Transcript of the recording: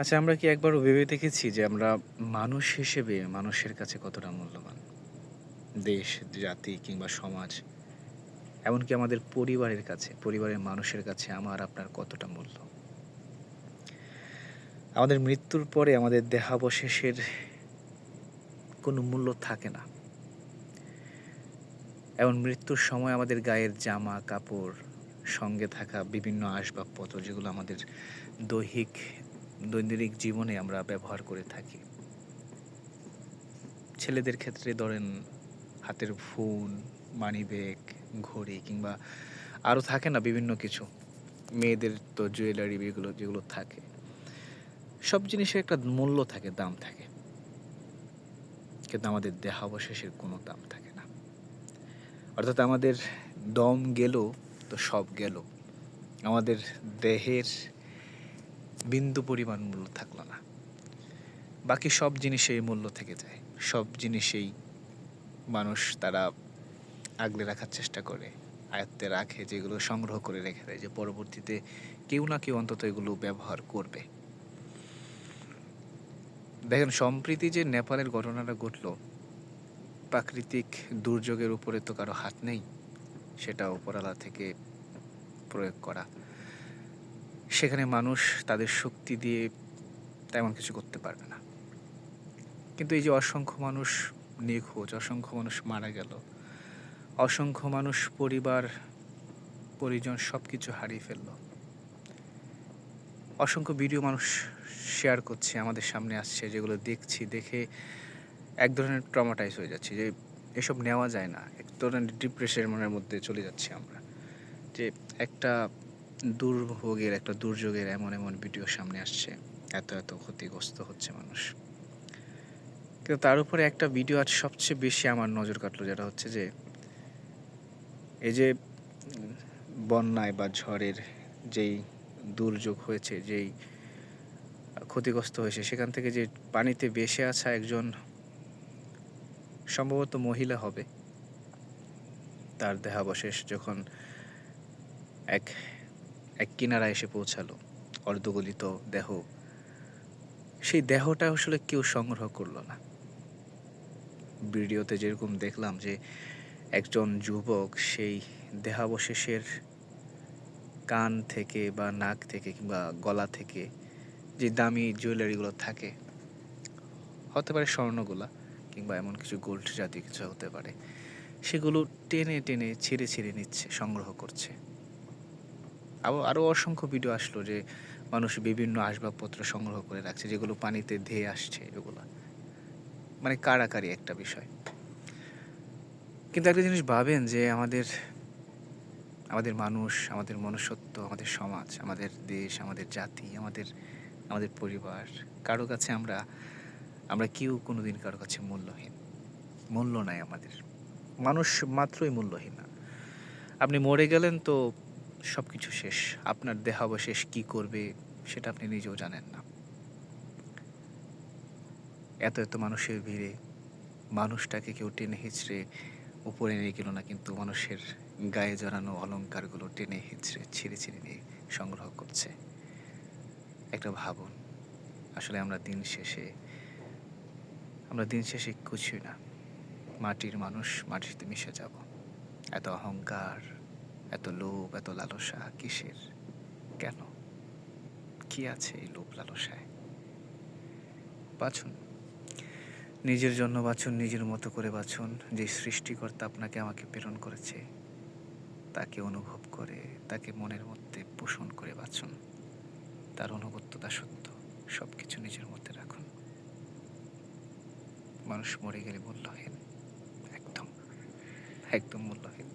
আচ্ছা, আমরা কি একবারও ভেবে দেখেছি যে আমরা মানুষ হিসেবে মানুষের কাছে কতটা মূল্যবান? দেশ, জাতি কিংবা সমাজ, এমনকি আমাদের পরিবারের কাছে, পরিবারের মানুষের কাছে আমার আপনার কতটা মূল্য? আমাদের মৃত্যুর পরে আমাদের দেহাবশেষের কোনো মূল্য থাকে না। এমন মৃত্যুর সময় আমাদের গায়ের জামা কাপড়, সঙ্গে থাকা বিভিন্ন আসবাবপত্র যেগুলো আমাদের দৈহিক দৈনন্দিন জীবনে আমরা ব্যবহার করে থাকি। ছেলেদের ক্ষেত্রে ধরেন হাতের ফোন, মানিব্যাগ, ঘড়ি কিংবা আরও থাকে না বিভিন্ন কিছু। মেয়েদের তো জুয়েলারি এগুলো যেগুলো থাকে। সব জিনিসের একটা মূল্য থাকে, দাম থাকে। কিন্তু আমাদের দেহাবশেষের কোনো দাম থাকে না। অর্থাৎ আমাদের দম গেল তো সব গেল। আমাদের দেহের বিন্দু পরিমাণ মূল্য থাকলো না। বাকি সব জিনিসেই মূল্য থেকে যায়। সব জিনিসেই মানুষ তারা আগলে রাখার চেষ্টা করে, আয়ত্তে রাখে, যেগুলো সংগ্রহ করে রেখে দেয় যে পরবর্তীতে কেউ না কেউ অন্তত এগুলো ব্যবহার করবে। দেখেন, সম্প্রতি যে নেপালের ঘটনাটা ঘটল, প্রাকৃতিক দুর্যোগের উপরে তো কারো হাত নেই, সেটা উপরওয়ালা থেকে প্রয়োগ করা। সেখানে মানুষ তাদের শক্তি দিয়ে তেমন কিছু করতে পারবে না। কিন্তু এই যে অসংখ্য মানুষ নিখোঁজ, অসংখ্য মানুষ মারা গেল, অসংখ্য মানুষ পরিবার পরিজন সব কিছু হারিয়ে ফেলল। অসংখ্য ভিডিও মানুষ শেয়ার করছে, আমাদের সামনে আসছে, যেগুলো দেখছি, দেখে এক ধরনের ট্রমাটাইজ হয়ে যাচ্ছি যে এসব নেওয়া যায় না। এক ধরনের ডিপ্রেশনের মধ্যে চলে যাচ্ছি আমরা, যে একটা দুর্ভোগের, একটা দুর্যোগের এমন এমন ভিডিও সামনে আসছে, এত এত ক্ষতিগ্রস্ত হচ্ছে মানুষ। কিন্তু তার উপরে একটা ভিডিও আজ সবচেয়ে বেশি আমার নজর কাটলো, যেটা হচ্ছে যে এই যে বন্যায় বা ঝড়ের যেই দুর্যোগ হয়েছে, যেই ক্ষতিগ্রস্ত হয়েছে, সেখান থেকে যে পানিতে ভেসে আসা একজন সম্ভবত মহিলা হবে, তার দেহাবশেষ যখন এক এক কিনারায় এসে পৌঁছালো, অর্ধগলিত দেহ, সেই দেহটা আসলে কেউ সংগ্রহ করলো না। ভিডিওতে যেরকম দেখলাম যে একজন যুবক সেই দেহাবশেষের কান থেকে বা নাক থেকে কিংবা গলা থেকে যে দামি জুয়েলারিগুলো থাকে, হতে পারে স্বর্ণগুলা কিংবা এমন কিছু গোল্ড জাতীয় কিছু হতে পারে, সেগুলো টেনে টেনে ছিঁড়ে ছিঁড়ে নিচ্ছে, সংগ্রহ করছে। আরও অসংখ্য ভিডিও আসলো যে মানুষ বিভিন্ন আসবাবপত্র সংগ্রহ করে রাখছে, যেগুলো পানিতে ধেয়ে আসছে, এগুলো মানে কাড়াকাড়ি একটা বিষয়। কিন্তু একটা জিনিস ভাবেন যে আমাদের আমাদের মানুষ, আমাদের মনুষ্যত্ব, আমাদের সমাজ, আমাদের দেশ, আমাদের জাতি, আমাদের আমাদের পরিবার, কারো কাছে আমরা আমরা কেউ কোনোদিন কারো কাছে মূল্যহীন। মূল্য নাই আমাদের। মানুষ মাত্রই মূল্যহীন না। আপনি মরে গেলেন তো সব কিছু শেষ। আপনার দেহাবশেষ কী করবে সেটা আপনি নিজেও জানেন না। এত এত মানুষের ভিড়ে মানুষটাকে কেউ টেনে হিঁচড়ে উপরে নিয়ে গেল না, কিন্তু মানুষের গায়ে জড়ানো অলংকারগুলো টেনে হিঁচড়ে ছিঁড়ে ছিঁড়ে নিয়ে সংগ্রহ করছে। একটা ভাবুন, আসলে আমরা দিন শেষে কিছুই না, মাটির মানুষ, মাটিতে মিশে যাব। এত অহংকার, এত লোভ, এত লালসা কিসের? কেন? কি আছে এই লোভ লালসায়? বাঁচুন, নিজের জন্য বাঁচুন, নিজের মতো করে বাঁচুন। যে সৃষ্টিকর্তা আপনাকে আমাকে প্রেরণ করেছে, তাকে অনুভব করে, তাকে মনের মধ্যে পোষণ করে বাঁচুন। তার অনুগত্যতা সত্য, সব কিছু নিজের মধ্যে রাখুন। মানুষ মরে গেলে মূল্যহীন, একদম একদম মূল্যহীন।